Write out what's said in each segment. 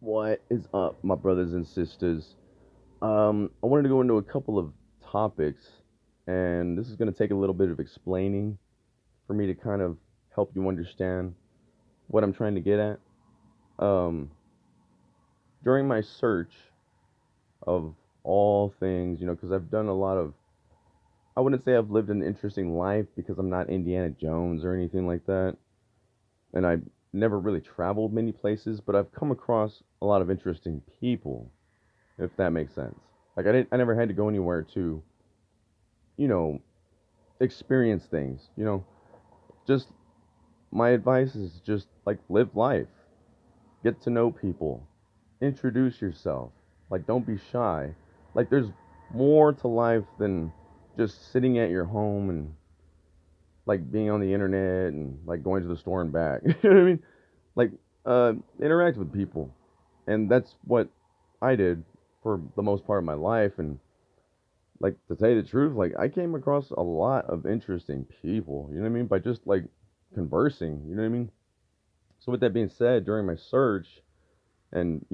What is up, my brothers and sisters? I wanted to go into a couple of topics, and this is going to take a little bit of explaining for me to kind of help you understand what I'm trying to get at. Um, During my search of all things, because I've done a lot of, I wouldn't say I've lived an interesting life because I'm not Indiana Jones or anything like that, and I never really traveled many places, but I've come across a lot of interesting people, if that makes sense. Like I never had to go anywhere to, you know, experience things. Just my advice is just like live life, get to know people, introduce yourself. Like don't be shy. Like there's more to life than just sitting at your home and like being on the internet and like going to the store and back. You know what I mean? Like interact with people. And that's what I did for the most part of my life. And like to tell you the truth, like I came across a lot of interesting people, you know what I mean, by just like conversing, you know what I mean. So with that being said, during my search and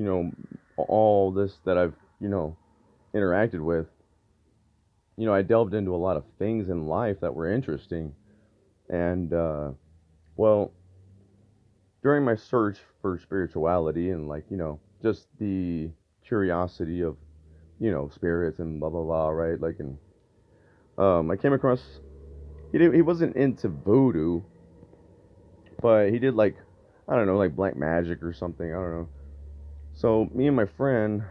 all this that I've interacted with, I delved into a lot of things in life that were interesting. And well, during my search for spirituality and like just the curiosity of spirits and blah blah blah, right? Like, and I came across he wasn't into voodoo, but he did like, I don't know, like black magic or something. I don't know. So me and my friend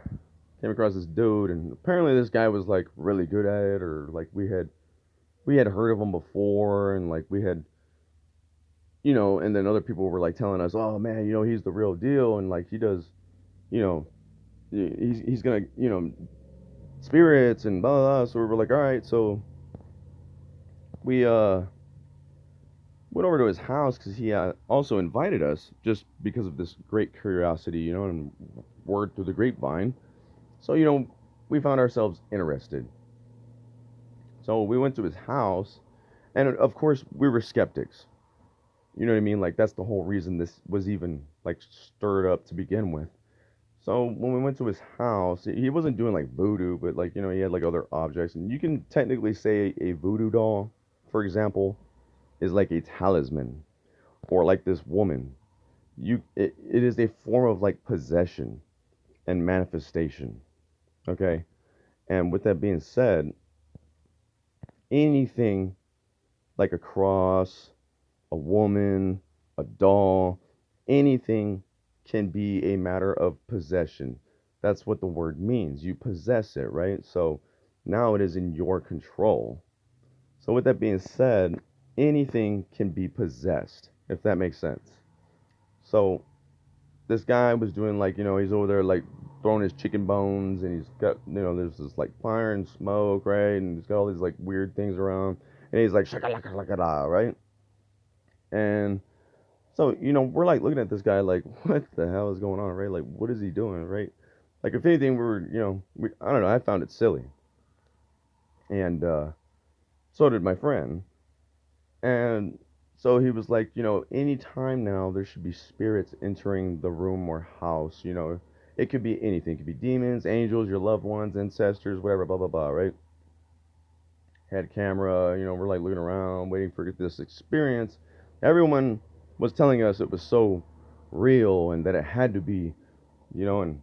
came across this dude, and apparently this guy was like really good at it, or like we had heard of him before, and like we had, and then other people were like telling us, oh man, he's the real deal, and like he does, you know, he's gonna, spirits and blah blah. Blah. So we were like, all right, so we went over to his house because he also invited us just because of this great curiosity, and word through the grapevine. So, we found ourselves interested. So we went to his house, and of course, we were skeptics. You know what I mean? Like, that's the whole reason this was even, like, stirred up to begin with. So when we went to his house, he wasn't doing, like, voodoo, but, like, he had, like, other objects. And you can technically say a voodoo doll, for example, is like a talisman, or like this woman. It is a form of like possession and manifestation. Okay. And with that being said, anything like a cross, a woman, a doll, anything can be a matter of possession. That's what the word means. You possess it, right? So now it is in your control. So with that being said, anything can be possessed, if that makes sense. So this guy was doing like, he's over there like throwing his chicken bones, and he's got, there's this like fire and smoke, right? And he's got all these like weird things around, and he's like shakalaka laka da, right? And so, we're like looking at this guy like, what the hell is going on, right? Like, what is he doing, right? Like, if anything, we were, I don't know, I found it silly. And so did my friend. And so he was like, anytime now there should be spirits entering the room or house, it could be anything. It could be demons, angels, your loved ones, ancestors, whatever, blah, blah, blah, right? Had camera, we're like looking around, waiting for this experience. Everyone was telling us it was so real and that it had to be, and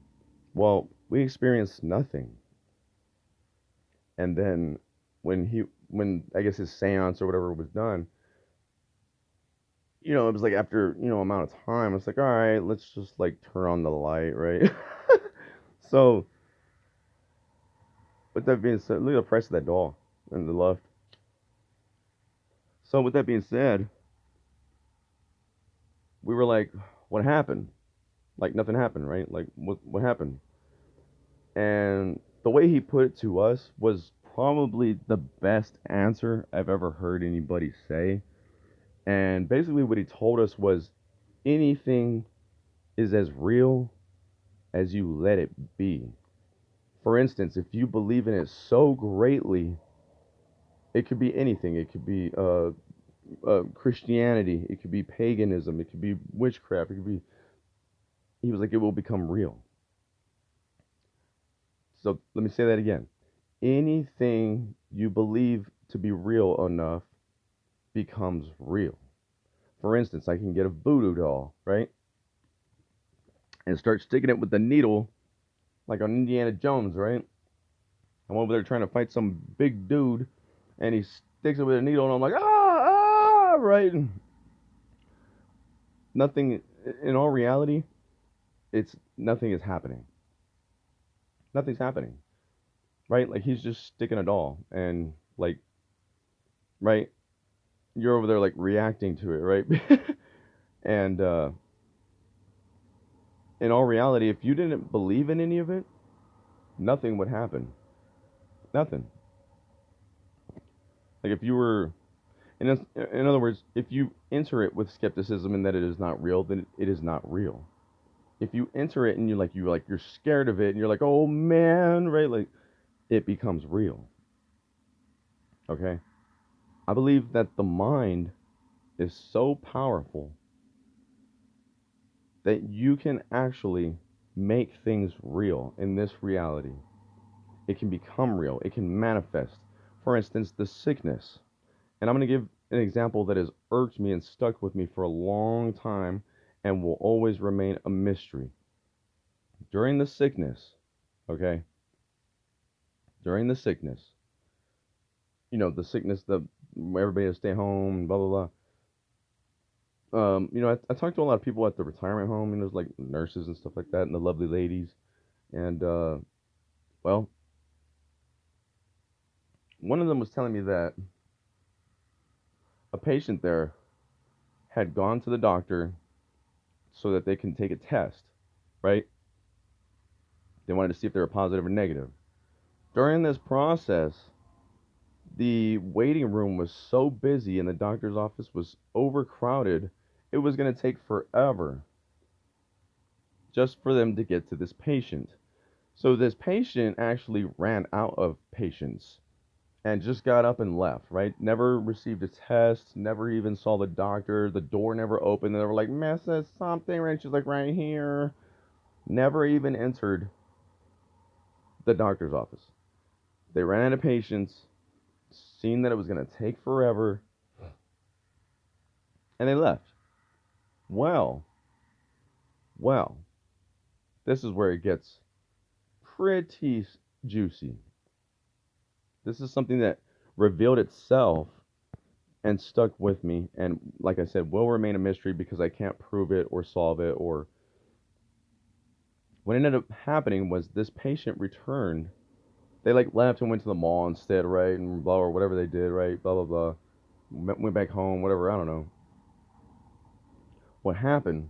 well, we experienced nothing. And then when I guess his seance or whatever was done, it was like after, amount of time, it's like, all right, let's just like turn on the light, right? So, with that being said, look at the price of that doll in the left. So, with that being said, we were like, what happened? Like, nothing happened, right? Like, what happened? And the way he put it to us was probably the best answer I've ever heard anybody say. And basically, what he told us was anything is as real as you let it be. For instance, if you believe in it so greatly, it could be anything. It could be Christianity. It could be paganism. It could be witchcraft. It could be He was like, it will become real. So let me say that again. Anything you believe to be real enough becomes real. For instance, I can get a voodoo doll, right? And start sticking it with the needle like on Indiana Jones, right? I'm over there trying to fight some big dude, and he sticks it with a needle, and I'm like, right? And nothing, in all reality, it's nothing is happening. Nothing's happening, right? Like he's just sticking a doll, and like, right? You're over there like reacting to it, right? And in all reality, if you didn't believe in any of it, nothing would happen. Nothing. Like if you were, in other words, if you enter it with skepticism and that it is not real, then it is not real. If you enter it and you're scared of it and you're like, oh man, right? Like it becomes real. Okay. I believe that the mind is so powerful that you can actually make things real in this reality. It can become real. It can manifest. For instance, the sickness. And I'm going to give an example that has irked me and stuck with me for a long time and will always remain a mystery. During the sickness, okay? During the sickness, the sickness, everybody has to stay home, blah, blah, blah. I talked to a lot of people at the retirement home, and there's like nurses and stuff like that, and the lovely ladies. And, well, one of them was telling me that a patient there had gone to the doctor so that they can take a test, right? They wanted to see if they were positive or negative. During this process, the waiting room was so busy and the doctor's office was overcrowded, it was going to take forever just for them to get to this patient. So this patient actually ran out of patients and just got up and left, right? Never received a test, never even saw the doctor. The door never opened. They were like, Mrs. Something, right? She's like, right here. Never even entered the doctor's office. They ran out of patients, seen that it was going to take forever, and they left. Well, well, this is where it gets pretty juicy. This is something that revealed itself and stuck with me, and like I said, will remain a mystery because I can't prove it or solve it. Or what ended up happening was this patient returned. They like left and went to the mall instead, right? And blah, or whatever they did, right? Blah blah blah. Went back home, whatever. I don't know. What happened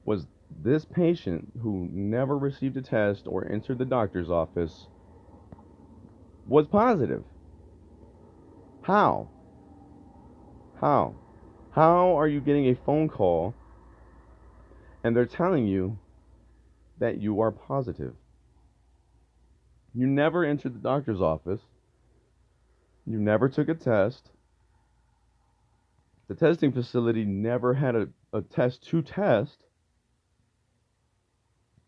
was this patient who never received a test or entered the doctor's office was positive. How? How? How are you getting a phone call and they're telling you that you are positive? You never entered the doctor's office. You never took a test. The testing facility never had a test to test,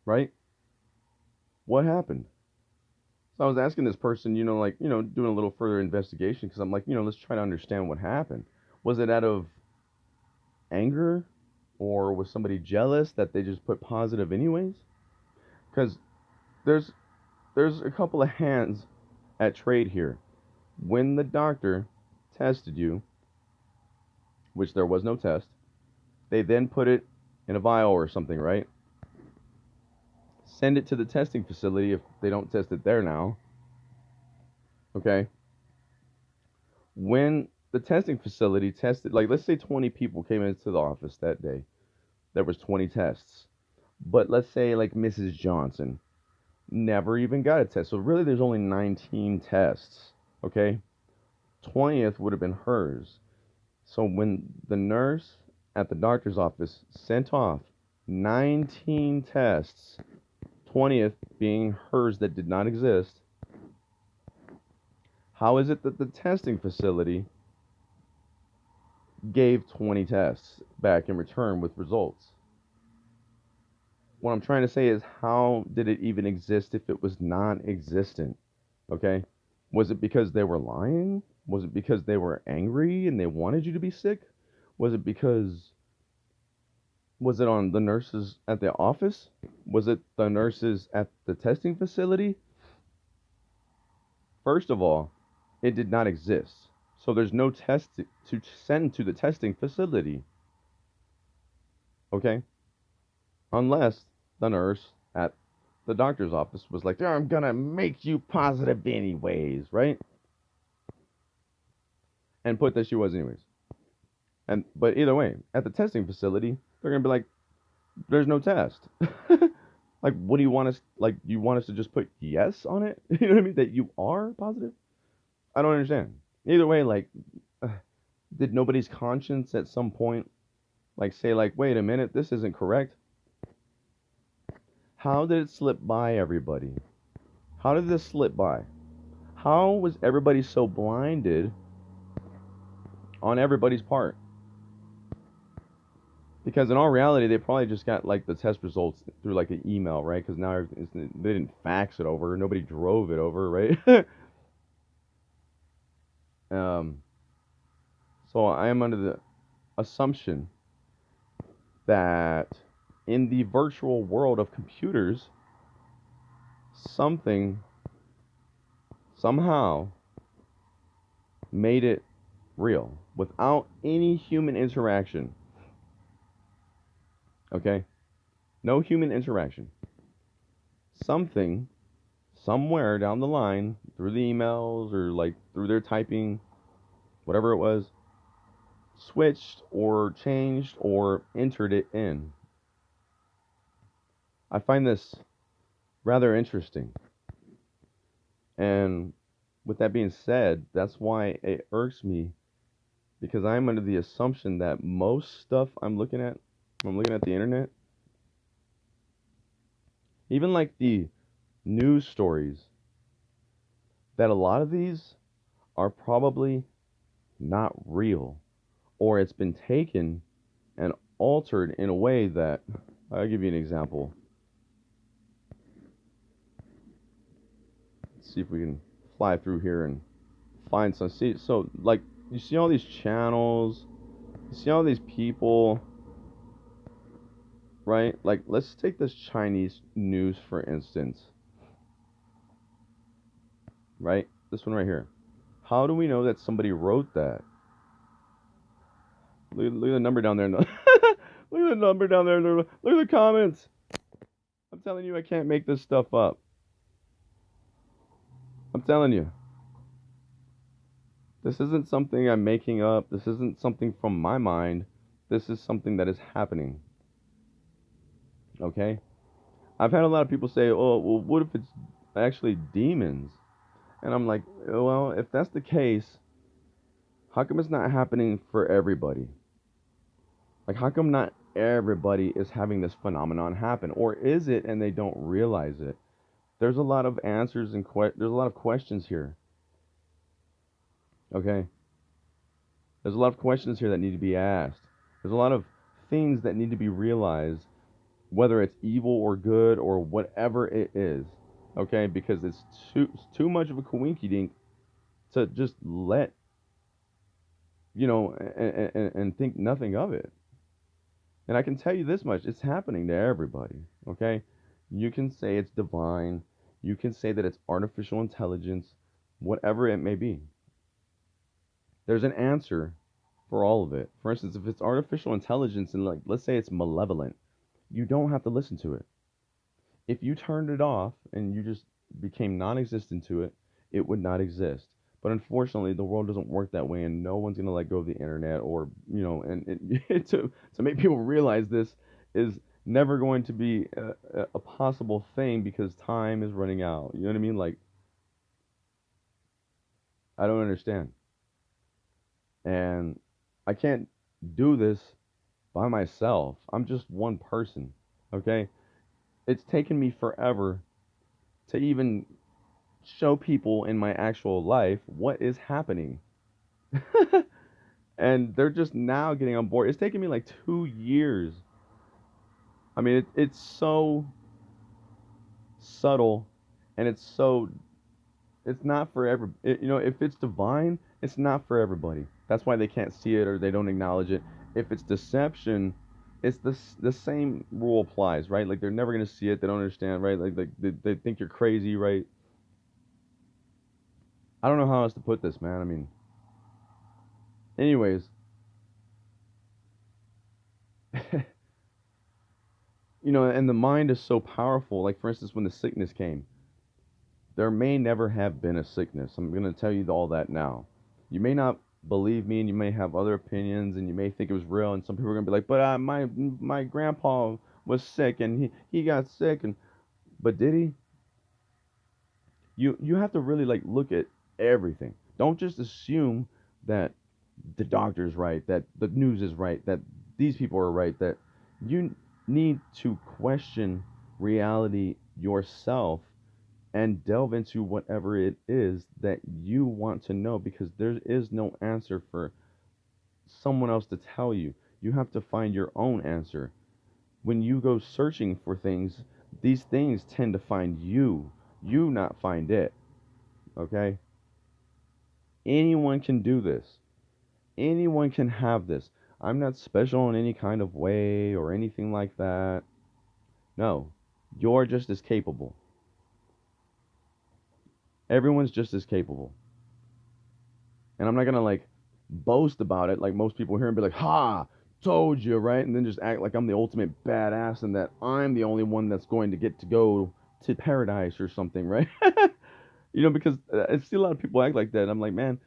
right? What happened? So I was asking this person, doing a little further investigation because I'm like, let's try to understand what happened. Was it out of anger, or was somebody jealous that they just put positive anyways? Because there's there's a couple of hands at trade here. When the doctor tested you, which there was no test, they then put it in a vial or something, right? Send it to the testing facility if they don't test it there now. Okay. When the testing facility tested, like let's say 20 people came into the office that day, there was 20 tests. But let's say like Mrs. Johnson never even got a test. So really there's only 19 tests. Okay. 20th would have been hers. So when the nurse at the doctor's office sent off 19 tests, 20th being hers that did not exist, how is it that the testing facility gave 20 tests back in return with results? what I'm trying to say is, how did it even exist if it was non-existent? Okay? Was it because they were lying? Was it because they were angry and they wanted you to be sick? Was it because was it on the nurses at the office? Was it the nurses at the testing facility? First of all, it did not exist. So there's no test to send to the testing facility. Okay? Unless the nurse at the doctor's office was like, "I'm gonna make you positive anyways," right? And put that she was anyways. And but either way, at the testing facility, they're gonna be like, "There's no test." Like, what do you want us like? You want us to just put yes on it? You know what I mean? That you are positive? I don't understand. Either way, like, uh, did nobody's conscience at some point like say like, wait a minute, this isn't correct? How did it slip by everybody? How did this slip by? How was everybody so blinded on everybody's part? Because in all reality, they probably just got like the test results through like an email, right? Because now they didn't fax it over, nobody drove it over, right? um, so I am under the assumption that in the virtual world of computers, something somehow made it real without any human interaction. Okay? No human interaction. Something somewhere down the line through the emails or like through their typing, whatever it was, switched or changed or entered it in. I find this rather interesting. And with that being said, that's why it irks me, because I'm under the assumption that most stuff I'm looking at the internet, even like the news stories, that a lot of these are probably not real, or it's been taken and altered in a way that, I'll give you an example. Let's see if we can fly through here and find some. See, so like you see all these channels, you see all these people, right? Like let's take this Chinese news for instance, right? This one right here. How do we know that somebody wrote that? Look at the number down there. Look at the number down there. Look at the comments. I'm telling you, I can't make this stuff up. I'm telling you. This isn't something I'm making up. This isn't something from my mind. This is something that is happening. Okay? I've had a lot of people say, "Oh, well, what if it's actually demons?" And I'm like, well, if that's the case, how come it's not happening for everybody? Like, how come not everybody is having this phenomenon happen? Or is it and they don't realize it? There's a lot of answers and there's a lot of questions here. Okay? There's a lot of questions here that need to be asked. There's a lot of things that need to be realized, whether it's evil or good or whatever it is. Okay? Because it's too much of a coinky dink to just let, and think nothing of it. And I can tell you this much, it's happening to everybody, okay? You can say it's divine, you can say that it's artificial intelligence, whatever it may be. There's an answer for all of it. For instance, if it's artificial intelligence and like let's say it's malevolent, you don't have to listen to it. If you turned it off and you just became non-existent to it, it would not exist. But unfortunately, the world doesn't work that way, and no one's gonna let go of the internet, or and to make people realize this is never going to be a possible thing because time is running out. You know what I mean? Like, I don't understand, and I can't do this by myself. I'm just one person. Okay, it's taken me forever to even show people in my actual life what is happening. And they're just now getting on board. It's taken me like 2 years I mean, it's so subtle, and it's not for if it's divine, it's not for everybody. That's why they can't see it or they don't acknowledge it. If it's deception, it's the same rule applies, right? Like they're never gonna see it, they don't understand, right? Like they think you're crazy, right? I don't know how else to put this, man. I mean, anyways, and the mind is so powerful. Like for instance, when the sickness came, there may never have been a sickness. I'm going to tell you all that now. You may not believe me, and you may have other opinions, and you may think it was real. And some people are going to be like, "But my grandpa was sick, and he got sick, and but did he?" You have to really like look at everything. Don't just assume that the doctor's right, that the news is right, that these people are right. That you need to question reality yourself and delve into whatever it is that you want to know, because there is no answer for someone else to tell you. You have to find your own answer. When you go searching for things, these things tend to find you not find it. Okay? Anyone can do this. Anyone can have this. I'm not special in any kind of way or anything like that. No, you're just as capable. Everyone's just as capable. And I'm not gonna like boast about it like most people here and be like, "Ha, told you, right?" And then just act like I'm the ultimate badass and that I'm the only one that's going to get to go to paradise or something, right? Because I see a lot of people act like that. And I'm like, man,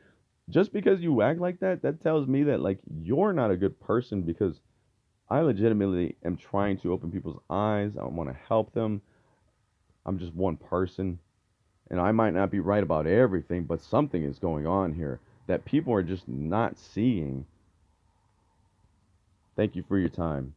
just because you act like that, that tells me that like you're not a good person, because I legitimately am trying to open people's eyes. I want to help them. I'm just one person. And I might not be right about everything, but something is going on here that people are just not seeing. Thank you for your time.